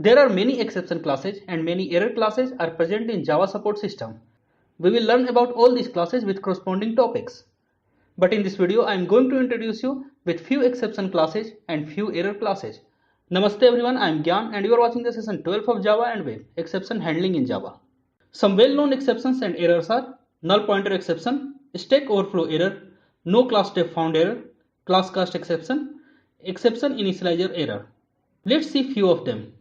There are many exception classes and many error classes are present in Java support system. We will learn about all these classes with corresponding topics. But in this video, I am going to introduce you with few exception classes and few error classes. Namaste everyone, I am Gyan and you are watching the session 12 of Java and Web, Exception Handling in Java. Some well-known exceptions and errors are null pointer exception, stack overflow error, no class step found error, class cast exception, exception initializer error. Let's see few of them.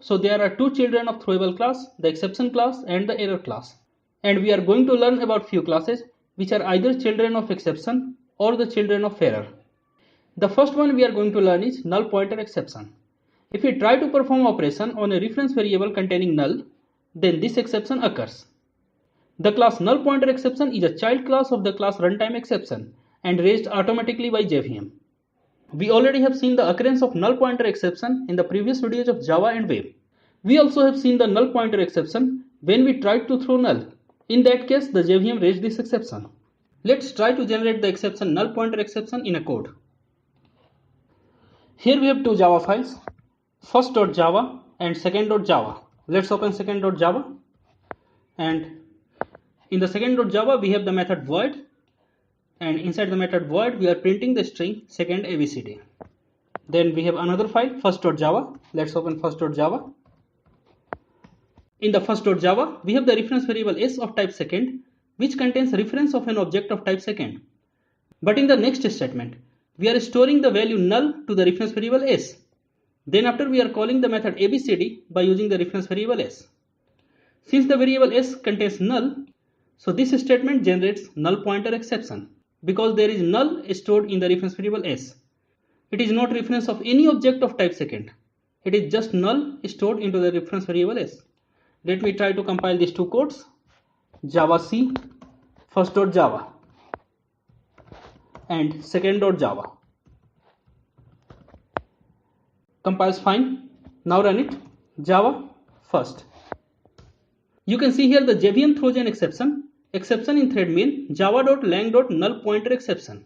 So there are two children of throwable class, the exception class and the error class. And we are going to learn about few classes which are either children of exception or the children of error. The first one we are going to learn is null pointer exception. If we try to perform operation on a reference variable containing null, then this exception occurs. The class null pointer exception is a child class of the class runtime exception and raised automatically by JVM. We already have seen the occurrence of null pointer exception in the previous videos of Java and Web. We also have seen the null pointer exception when we tried to throw null. In that case, the JVM raised this exception. Let's try to generate the exception null pointer exception in a code. Here we have two Java files, first.java and second.java. Let's open second.java, and in the second.java we have the method void, and inside the method void we are printing the string second abcd. Then we have another file, first.java. Let's open first.java. In the first.java we have the reference variable s of type second, which contains reference of an object of type second. But in the next statement we are storing the value null to the reference variable s. Then after we are calling the method abcd by using the reference variable s. Since the variable s contains null, so this statement generates null pointer exception because there is null stored in the reference variable s. It is not reference of any object of type second. It is just null stored into the reference variable s. Let me try to compile these two codes. Java C, first.java and second.java. Compiles fine. Now run it. Java first. You can see here the JVM throws an exception in thread main java.lang.NullPointerException.